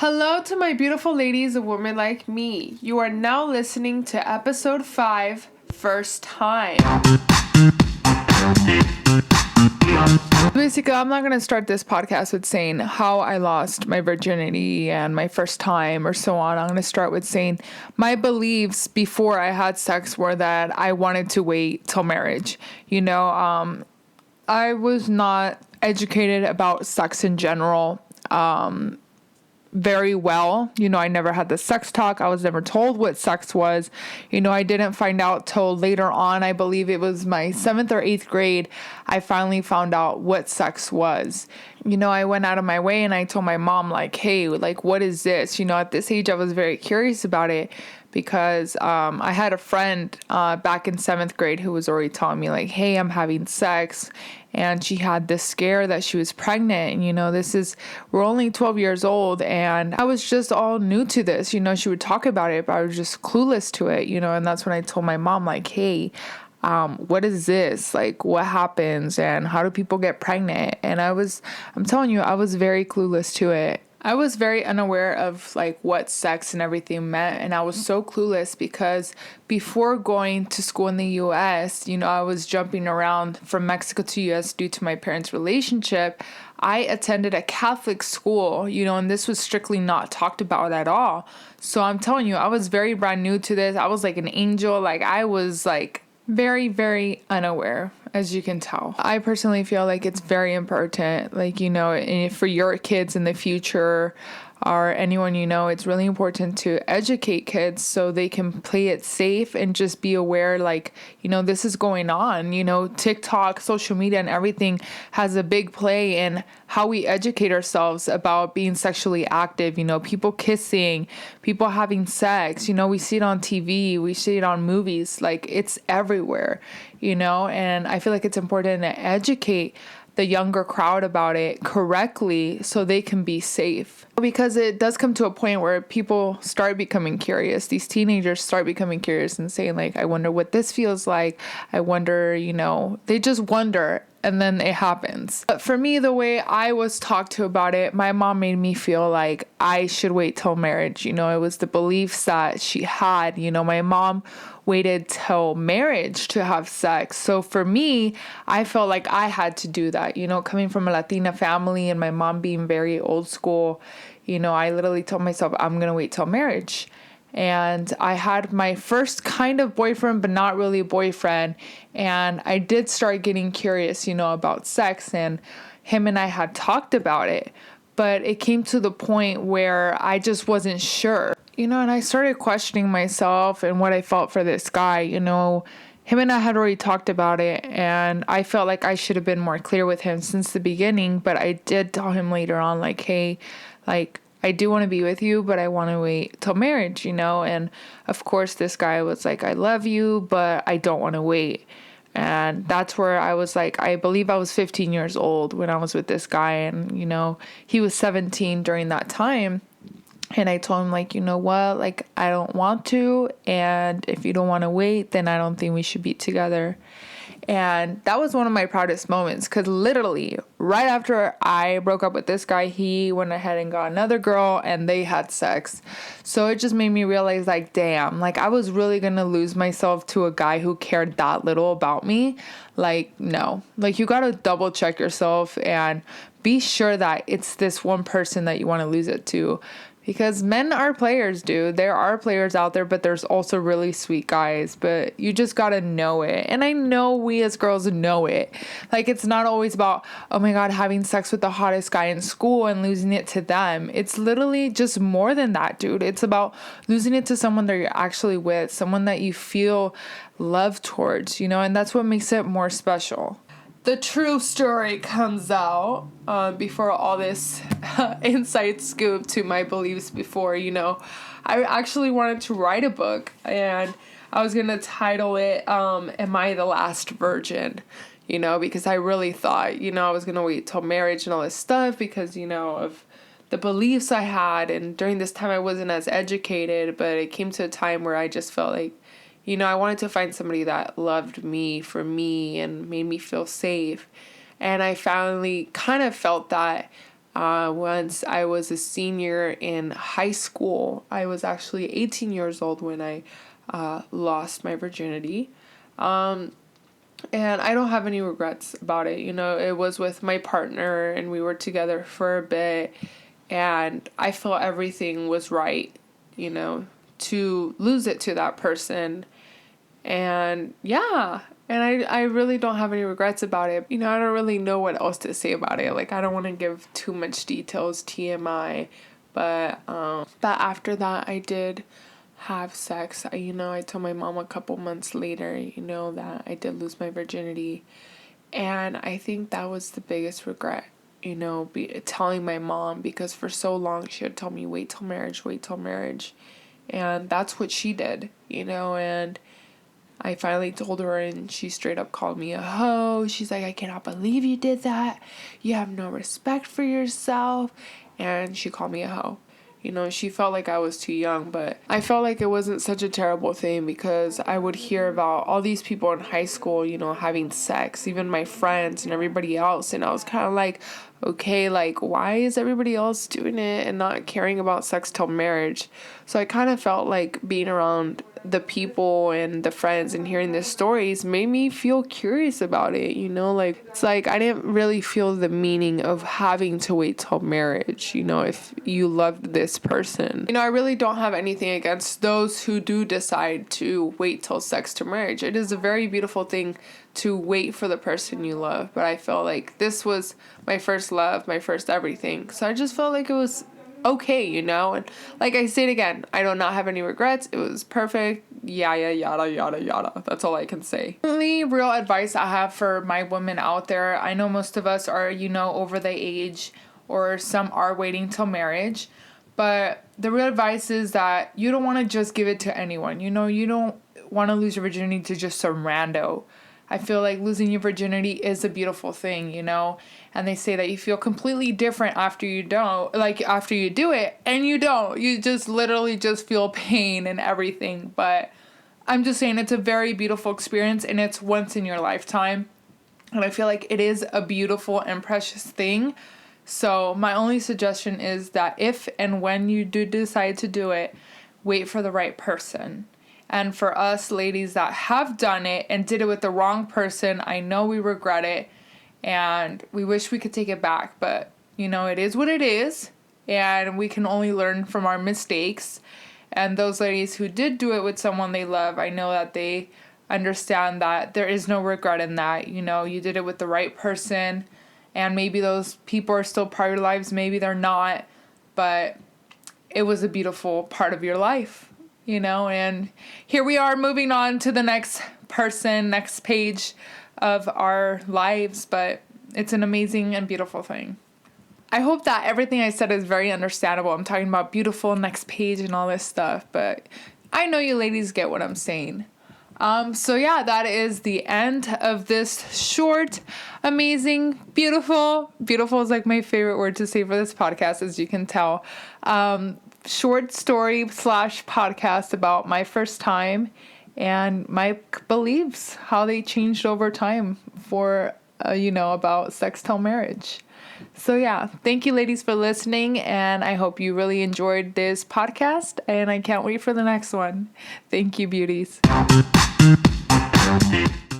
Hello to my beautiful ladies and women like me. You are now listening to episode 5, First Time. Basically, I'm not going to start this podcast with saying how I lost my virginity and my first time or so on. I'm going to start with saying my beliefs before I had sex were that I wanted to wait till marriage. I was not educated about sex in general. Very well. I never had the sex talk. I was never told what sex was. I didn't find out till later on. I believe it was my 7th or 8th grade. I finally found out what sex was. I went out of my way and I told my mom, hey, what is this? At this age, I was very curious about it because I had a friend back in 7th grade who was already telling me, hey, I'm having sex. And she had this scare that she was pregnant. And, we're only 12 years old. And I was just all new to this. She would talk about it, but I was just clueless to it, And that's when I told my mom, hey, what is this? What happens? And how do people get pregnant? And I'm telling you, I was very clueless to it. I was very unaware of what sex and everything meant, and I was so clueless because before going to school in the US, I was jumping around from Mexico to US due to my parents' relationship. I attended a Catholic school, and this was strictly not talked about at all. So I'm telling you, I was very brand new to this. I was like an angel. I was very, very unaware, as you can tell. I personally feel like it's very important, for your kids in the future or anyone it's really important to educate kids so they can play it safe and just be aware, this is going on. TikTok, social media, and everything has a big play in how we educate ourselves about being sexually active. People kissing, people having sex. We see it on TV, we see it on movies. It's everywhere, and I feel like it's important to educate the younger crowd about it correctly so they can be safe. Because it does come to a point where people start becoming curious. These teenagers start becoming curious and saying, I wonder what this feels like. I wonder, they just wonder. And then it happens. But for me, the way I was talked to about it, my mom made me feel like I should wait till marriage. It was the beliefs that she had. My mom waited till marriage to have sex. So for me, I felt like I had to do that. Coming from a Latina family and my mom being very old school, I literally told myself I'm going to wait till marriage. And I had my first kind of boyfriend, but not really a boyfriend. And I did start getting curious, about sex, and him and I had talked about it. But it came to the point where I just wasn't sure, and I started questioning myself and what I felt for this guy. Him and I had already talked about it, and I felt like I should have been more clear with him since the beginning. But I did tell him later on, hey, I do want to be with you, but I want to wait till marriage, And of course, this guy was like, I love you, but I don't want to wait. And that's where I was I believe I was 15 years old when I was with this guy. And, he was 17 during that time. And I told him, you know what? I don't want to. And if you don't want to wait, then I don't think we should be together. And that was one of my proudest moments because literally right after I broke up with this guy, he went ahead and got another girl and they had sex. So it just made me realize damn, I was really going to lose myself to a guy who cared that little about me. No, you got to double check yourself and be sure that it's this one person that you want to lose it to. Because men are players, dude. There are players out there, but there's also really sweet guys. But you just gotta know it. And I know we as girls know it. It's not always about, oh my God, having sex with the hottest guy in school and losing it to them. It's literally just more than that, dude. It's about losing it to someone that you're actually with, someone that you feel love towards, and that's what makes it more special. The true story comes out before all this inside scoop to my beliefs before, I actually wanted to write a book, and I was going to title it, Am I the Last Virgin? Because I really thought, I was going to wait till marriage and all this stuff because, of the beliefs I had. And during this time I wasn't as educated, but it came to a time where I just felt I wanted to find somebody that loved me for me and made me feel safe. And I finally kind of felt that Once I was a senior in high school. I was actually 18 years old when I lost my virginity. And I don't have any regrets about it. It was with my partner and we were together for a bit. And I felt everything was right, to lose it to that person. And yeah, and I really don't have any regrets about it. I don't really know what else to say about it. Like, I don't want to give too much details, TMI. But after that, I did have sex. I told my mom a couple months later, that I did lose my virginity. And I think that was the biggest regret, telling my mom, because for so long she had told me, wait till marriage, wait till marriage. And that's what she did, and I finally told her, and she straight up called me a hoe. She's like, I cannot believe you did that. You have no respect for yourself. And she called me a hoe. She felt like I was too young, but I felt like it wasn't such a terrible thing because I would hear about all these people in high school, having sex, even my friends and everybody else. And I was kind of like, okay, like, why is everybody else doing it and not caring about sex till marriage? So I kind of felt like being around the people and the friends and hearing the stories made me feel curious about it, like, it's like I didn't really feel the meaning of having to wait till marriage, if you loved this person. I really don't have anything against those who do decide to wait till sex to marriage. It is a very beautiful thing to wait for the person you love, but I felt like this was my first love, my first everything, so I just felt like it was okay, and like I said again, I do not have any regrets. It was perfect. Yada yada. That's all I can say. The only real advice I have for my women out there, I know most of us are, over the age, or some are waiting till marriage, but the real advice is that you don't want to just give it to anyone. You don't want to lose your virginity to just some rando. I feel like losing your virginity is a beautiful thing, and they say that you feel completely different after you do it, and you don't. You just literally just feel pain and everything. But I'm just saying, it's a very beautiful experience, and it's once in your lifetime. And I feel like it is a beautiful and precious thing. So my only suggestion is that if and when you do decide to do it, wait for the right person. And for us ladies that have done it and did it with the wrong person, I know we regret it and we wish we could take it back. But, it is what it is. And we can only learn from our mistakes. And those ladies who did do it with someone they love, I know that they understand that there is no regret in that. You did it with the right person. And maybe those people are still part of your lives. Maybe they're not. But it was a beautiful part of your life. And here we are moving on to the next person, next page of our lives, but it's an amazing and beautiful thing. I hope that everything I said is very understandable. I'm talking about beautiful, next page, and all this stuff, but I know you ladies get what I'm saying. So yeah, that is the end of this short, amazing, beautiful is like my favorite word to say for this podcast, as you can tell. Short story / podcast about my first time and my beliefs, how they changed over time for, about sex till marriage. So yeah, thank you ladies for listening, and I hope you really enjoyed this podcast, and I can't wait for the next one. Thank you, beauties.